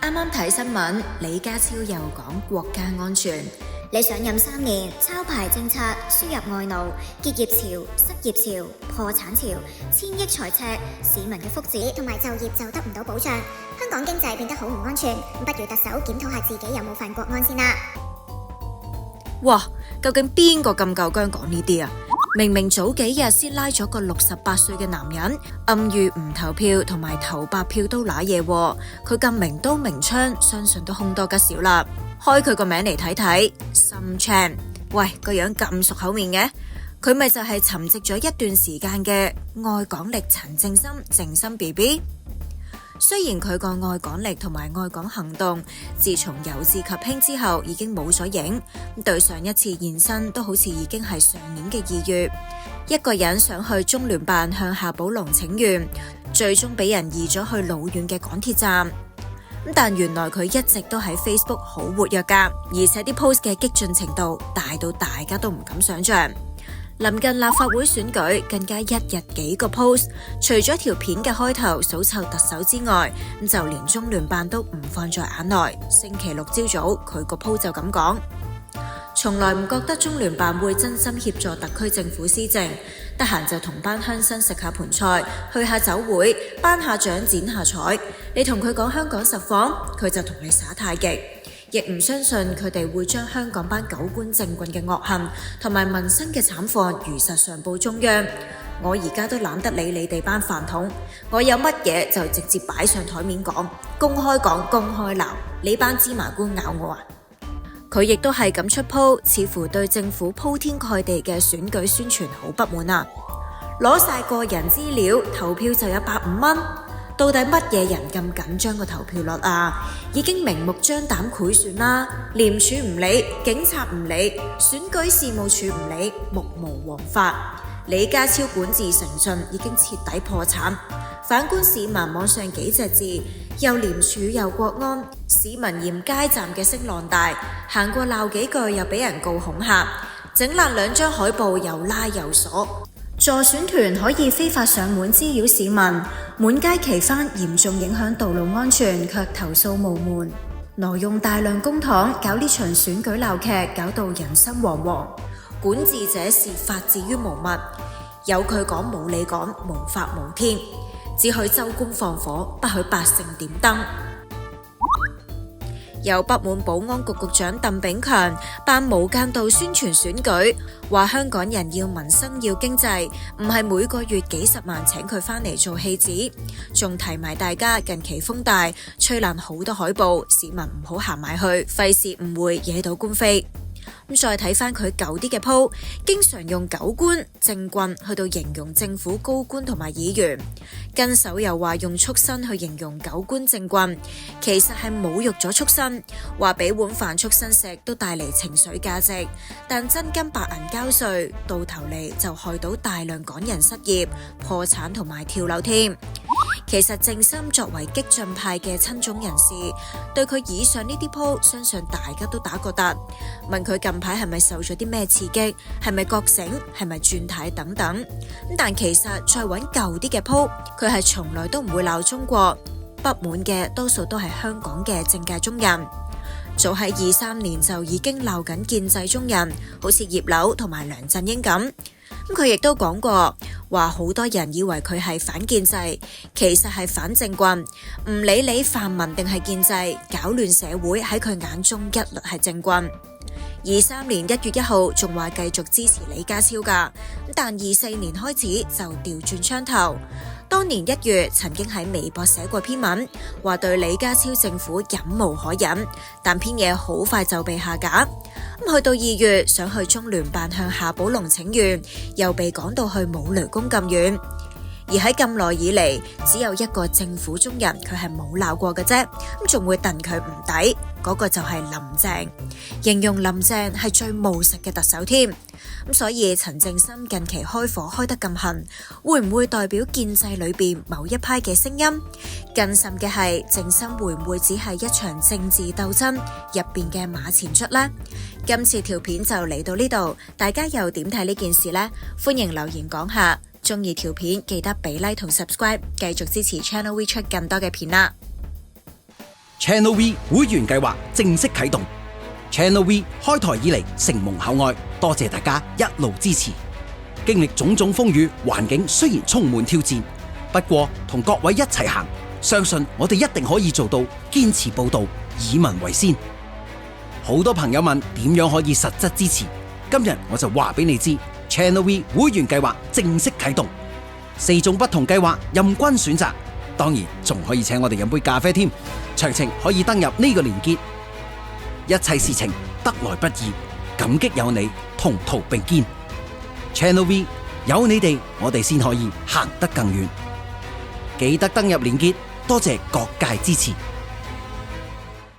啱啱睇新聞，李家超又講國家安全。你上任3年，抄牌政策、輸入外勞、結業潮、失業潮、破產潮、1000億財赤，市民嘅福祉同埋就業就得唔到保障，香港經濟變得好唔安全，不如特首檢討下自己有冇犯國安先啦。哇，究竟邊個咁夠薑講呢啲啊？明明早幾日先拉咗個68歲嘅男人，暗喻唔投票同埋投白票都揦嘢，佢咁明刀明槍，相信都凶多吉少啦。開佢個名嚟睇睇，Some Chan， 喂，個樣咁熟口面嘅，佢咪就係沉寂咗一段時間嘅愛港力陳正深正深 BB。雖然佢個愛港力同埋愛港行動自從由治及興之後已經冇咗影，對上一次現身都好似已經係上年嘅2月，一個人想去中聯辦向夏寶龍請願，最終俾人移咗去老遠嘅港鐵站。但原來佢一直都喺 Facebook 好活躍㗎，而且啲 post 嘅激進程度大到大家都唔敢想象。臨近立法會選舉，更加一日幾個 post， 除咗條片嘅開頭數臭特首之外，就連中聯辦都唔放在眼內。星期六朝早，佢個 post 就咁講：從來唔覺得中聯辦會真心協助特區政府施政，得閒就同班鄉紳食下盤菜，去下酒會，頒下獎，剪下彩。你同佢講香港實況，佢就同你耍太極。亦唔相信佢哋會將香港班狗官政棍嘅惡行同埋民生嘅慘況如實上報中央。我而家都懶得理你哋班飯桶，我有乜嘢就直接擺上台面講，公開講，公開鬧，你班芝麻官咬我啊！佢亦都係咁出鋪，似乎對政府鋪天蓋地嘅選舉宣傳好不滿啊！攞晒個人資料，投票就有150蚊。到底乜嘢人咁緊張個投票率啊？已經明目張膽賄選啦，廉署唔理，警察唔理，選舉事務處唔理，目無王法。李家超管治誠信已經徹底破產。反觀市民網上幾隻字，又廉署又國安，市民嫌街站嘅聲浪大，行過鬧幾句又俾人告恐嚇，整爛2張海報又拉又鎖。助選團可以非法上門滋擾市民，滿街旗幡嚴重影響道路安全，卻投訴無門。挪用大量公帑搞呢場選舉鬧劇，搞到人心惶惶。管治者是發自於無物，有佢講冇你講，無法無天，只許州官放火，不許百姓點燈。有不滿保安局局長鄧炳強扮無間道宣傳選舉，話香港人要民生要經濟，唔係每個月幾十萬請佢返嚟做戲子，仲提埋大家近期風大，吹爛好多海報，市民唔好行埋去，費事誤會惹到官非。再睇翻佢舊啲嘅鋪，經常用狗官、政棍去到形容政府高官同埋議員，跟手又話用畜生去形容狗官政棍，其實係侮辱咗畜生，話俾碗飯畜生食都帶嚟情緒價值，但真金白銀交稅，到頭嚟就害到大量港人失業、破產同埋跳樓添。其實正深作為激進派嘅親中人士，對佢以上呢啲鋪，相信大家都打過突。問佢近排係咪受咗啲咩刺激，係咪覺醒，係咪轉態等等。但其實再揾舊啲嘅鋪，佢係從來都唔會鬧中國，不滿嘅多數都係香港嘅政界中人。早喺23年就已經鬧緊建制中人，好似葉劉同埋梁振英咁。佢亦都講過，話好多人以為佢係反建制，其實係反政棍，唔理你泛民定係建制，搞亂社會喺佢眼中一律係政棍。23年1月1號仲話繼續支持李家超㗎，但24年開始就調轉槍頭。當年1月曾經喺微博寫過篇文，話對李家超政府忍無可忍，但篇嘢好快就被下架。去到2月想去中聯辦向夏寶龍請願，又被趕到去冇雷公咁遠。而喺咁耐以嚟，只有一個政府中人佢係冇鬧過嘅啫，仲會戥佢唔抵，嗰個就係林鄭，形容林鄭係最務實嘅特首添。所以陳正深近期開火開得咁狠，會唔會代表建制裏邊某一派嘅聲音？更甚嘅係，正深會唔會只係一場政治鬥爭入邊嘅馬前卒呢？今次條片就嚟到呢度，大家又點睇呢件事呢？歡迎留言講下。中意條片記得俾 like 同 subscribe，繼續支持 Channel V 出更多嘅片啦。Channel V 會員計劃正式啟動。Channel V 開台以嚟承蒙厚愛，多謝大家一路支持。經歷種種風雨，環境雖然充滿挑戰，不過同各位一齊行，相信我哋一定可以做到堅持報道，以民為先。好多朋友問點樣可以實質支持，今日我就話俾你知 ，Channel V 會員計劃正式啟動，4種不同計劃任君選擇，當然仲可以請我哋飲杯咖啡添。詳情可以登入呢個連結。一切事情得來不易，感激有你同途並肩。Channel V 有你哋，我哋先可以行得更遠。記得登入連結，多謝各界支持。